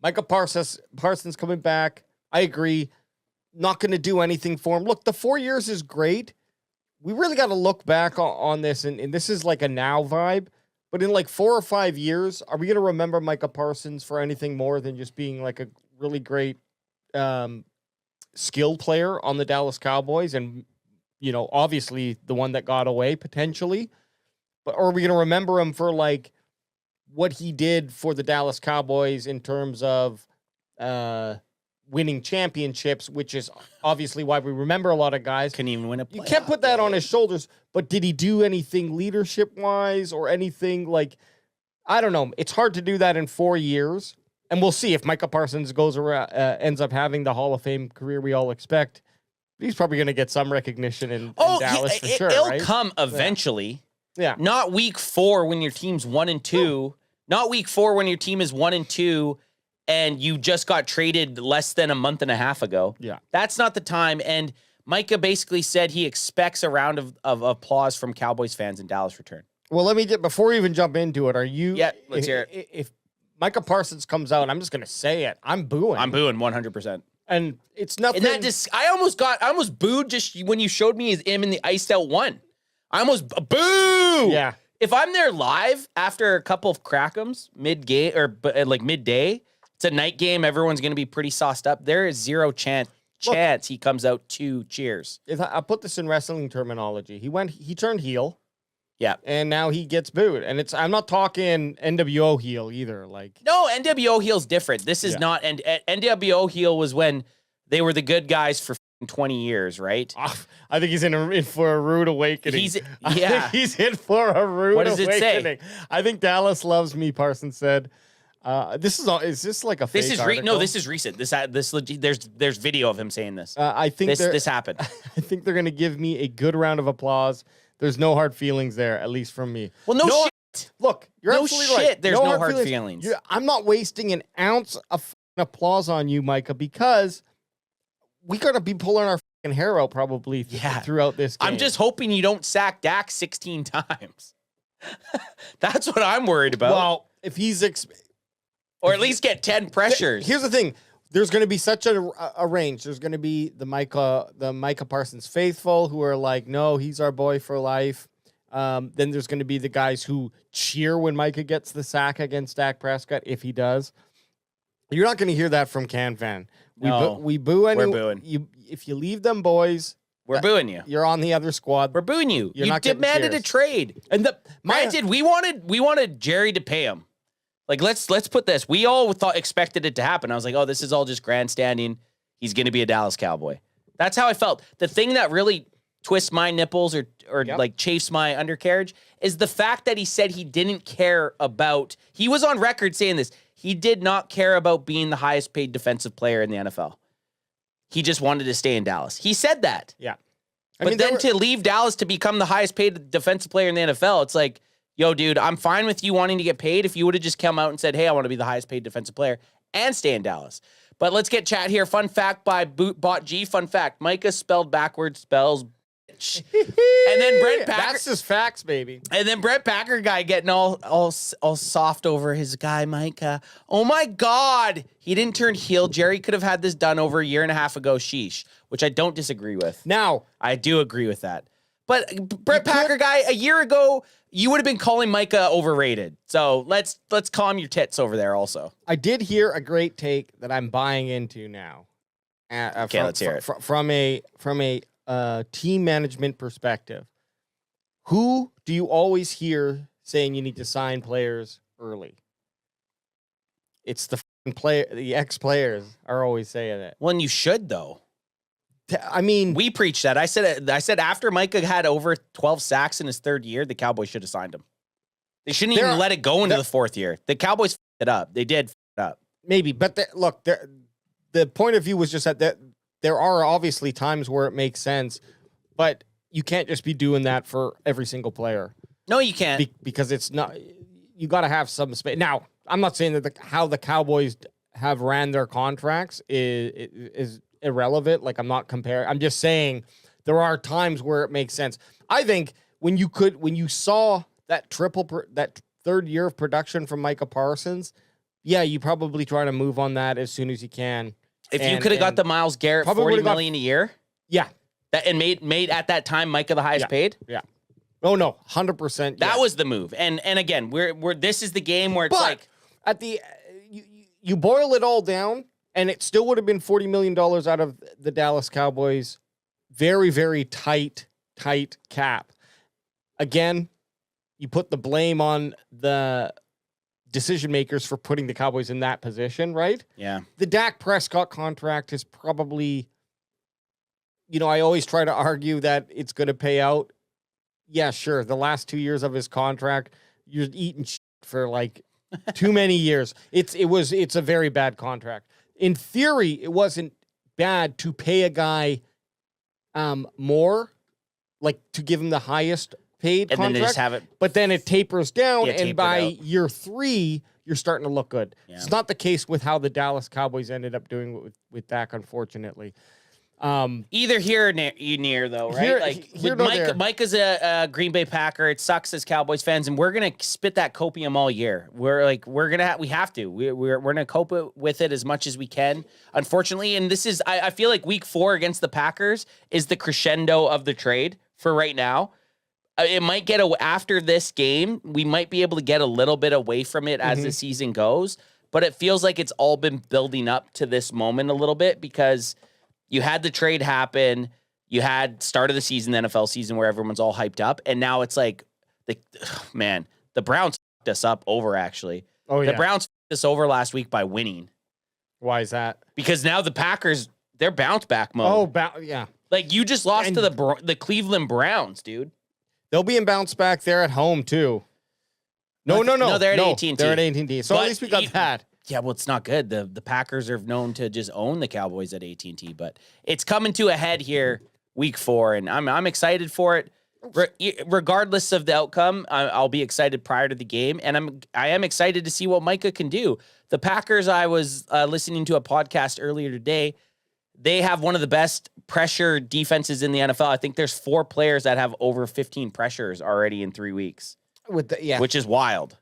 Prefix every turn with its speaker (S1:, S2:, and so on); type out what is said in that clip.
S1: Micah Parsons coming back. I agree. Not going to do anything for him. Look, the 4 years is great. We really got to look back on this, and this is like a now vibe. But in like 4 or 5 years, are we going to remember Micah Parsons for anything more than just being like a really great skill player on the Dallas Cowboys? And, you know, obviously the one that got away potentially. But or are we going to remember him for like what he did for the Dallas Cowboys in terms of winning championships, which is obviously why we remember a lot of guys.
S2: Couldn't even win a playoff.
S1: You can't put that on his shoulders, but did he do anything leadership-wise or anything like, I don't know. It's hard to do that in 4 years, and we'll see if Micah Parsons goes around, ends up having the Hall of Fame career we all expect. He's probably going to get some recognition in Dallas for sure,
S2: it'll
S1: right?
S2: come eventually.
S1: Yeah.
S2: Not week 4 when your team's 1-2. Not week 4 when your team is 1-2 and you just got traded less than a month and a half ago.
S1: Yeah.
S2: That's not the time. And Micah basically said he expects a round of applause from Cowboys fans in Dallas return.
S1: Well, let me get, before we even jump into it, are you...
S2: Yeah, let's hear it.
S1: If Micah Parsons comes out, I'm just going to say it, I'm booing.
S2: I'm booing 100%.
S1: And it's nothing...
S2: And that I almost booed just when you showed me him in the iced out one. I almost boo.
S1: Yeah.
S2: If I'm there live after a couple of crackums mid-game or like midday, it's a night game. Everyone's going to be pretty sauced up. There is zero chance he comes out to cheers.
S1: If I put this in wrestling terminology, he turned heel.
S2: Yeah.
S1: And now he gets booed. And I'm not talking NWO heel either. Like,
S2: no, NWO heel's different. This is not, and NWO heel was when they were the good guys for 20 years, right?
S1: I think he's in for a rude awakening.
S2: He's
S1: in for a rude awakening.
S2: What does it say?
S1: I think Dallas loves me, Parsons said. Is this like a fake article?
S2: No, this is recent. There's video of him saying this.
S1: I think
S2: this happened.
S1: I think they're going to give me a good round of applause. There's no hard feelings there, at least from me.
S2: Well, no shit.
S1: Look, you're absolutely right.
S2: There's no hard feelings.
S1: I'm not wasting an ounce of applause on you, Micah, because we got to be pulling our hair out probably throughout this game.
S2: I'm just hoping you don't sack Dak 16 times. That's what I'm worried about.
S1: Well, if he's...
S2: or at least get 10 pressures.
S1: Here's the thing. There's going to be such a range. There's going to be the Micah Parsons faithful who are like, no, he's our boy for life. Then there's going to be the guys who cheer when Micah gets the sack against Dak Prescott, if he does. You're not going to hear that from Can Fan. We boo anyone.
S2: We're booing.
S1: If you leave them boys,
S2: we're booing you.
S1: You're on the other squad.
S2: We're booing you.
S1: You're
S2: you
S1: not
S2: demanded a trade.
S1: And
S2: granted, we wanted Jerry to pay him. Like, let's put this. We all expected it to happen. I was like, oh, this is all just grandstanding. He's going to be a Dallas Cowboy. That's how I felt. The thing that really twists my nipples or like chafes my undercarriage is the fact that he said he didn't care about, he was on record saying this, he did not care about being the highest paid defensive player in the NFL. He just wanted to stay in Dallas. He said that.
S1: Yeah.
S2: But then to leave Dallas to become the highest paid defensive player in the NFL, it's like, yo, dude, I'm fine with you wanting to get paid if you would have just come out and said, hey, I want to be the highest paid defensive player and stay in Dallas. But let's get chat here. Fun fact by Bot G. Fun fact. Micah spelled backwards spells bitch. And then Brent Packer.
S1: That's just facts, baby.
S2: And then Brent Packer guy getting all soft over his guy, Micah. Oh, my God. He didn't turn heel. Jerry could have had this done over a year and a half ago. Sheesh. Which I don't disagree with.
S1: Now.
S2: I do agree with that. But Brent Packer guy, a year ago, you would have been calling Micah overrated. So let's calm your tits over there also.
S1: I did hear a great take that I'm buying into now.
S2: Okay, let's hear it.
S1: From a team management perspective, who do you always hear saying you need to sign players early? It's the ex-players are always saying it.
S2: Well, and you should, though.
S1: I mean,
S2: we preached that. I said after Micah had over 12 sacks in his third year, the Cowboys should have signed him. They shouldn't even let it go into the fourth year. The Cowboys f***ed it up. They did f*** it up.
S1: Maybe, but the point of view was just that there are obviously times where it makes sense, but you can't just be doing that for every single player.
S2: No, you can't.
S1: Because it's not, you got to have some space. Now, I'm not saying that how the Cowboys have ran their contracts is irrelevant. Like, I'm not comparing. I'm just saying there are times where it makes sense. I think when you saw that that third year of production from Micah Parsons, yeah, you probably try to move on that as soon as you can.
S2: If you could have got the Myles Garrett
S1: probably
S2: $40 million a year,
S1: Yeah.
S2: and made at that time Micah the highest paid.
S1: Yeah. Oh no, 100%.
S2: That was the move. And again, we're this is the game where it's
S1: But
S2: like
S1: at the you boil it all down, and it still would have been $40 million out of the Dallas Cowboys. Very, very tight cap. Again, you put the blame on the decision makers for putting the Cowboys in that position, right?
S2: Yeah.
S1: The Dak Prescott contract is probably, I always try to argue that it's going to pay out. Yeah, sure. The last 2 years of his contract, you're eating shit for like too many years. It's a very bad contract. In theory, it wasn't bad to pay a guy more, like to give him the highest paid
S2: And
S1: contract,
S2: then they just have it.
S1: but then it tapers down,
S2: Yeah,
S1: and
S2: tapered
S1: by
S2: out.
S1: year 3, you're starting to look good.
S2: Yeah.
S1: It's not the case with how the Dallas Cowboys ended up doing with Dak, unfortunately.
S2: Either here or near though, right?
S1: Here-
S2: like
S1: here
S2: with
S1: nor there.
S2: Micah's a Green Bay Packer. It sucks as Cowboys fans, and we're gonna spit that copium all year. We have to. We're gonna cope with it as much as we can. Unfortunately, and this is I feel like week 4 against the Packers is the crescendo of the trade for right now. It might get after this game. We might be able to get a little bit away from it as the season goes, but it feels like it's all been building up to this moment a little bit because you had the trade happen. You had start of the season, the NFL season, where everyone's all hyped up, and now it's like the Browns fucked us up over. Actually, the Browns fucked us over last week by winning.
S1: Why is that?
S2: Because now the Packers, they're bounce back mode.
S1: Yeah.
S2: Like you just lost to the Cleveland Browns, dude.
S1: They'll be in bounce back. They're at home too. No.
S2: They're at AT&T.
S1: They're at AT&T. So
S2: But
S1: at least we got that.
S2: Yeah, well, it's not good. The Packers are known to just own the Cowboys at AT&T, but it's coming to a head here, week 4, and I'm excited for it. Regardless of the outcome, I'll be excited prior to the game, and I am excited to see what Micah can do. The Packers, I was listening to a podcast earlier today. They have one of the best pressure defenses in the NFL. I think there's 4 players that have over 15 pressures already in 3 weeks, which is wild.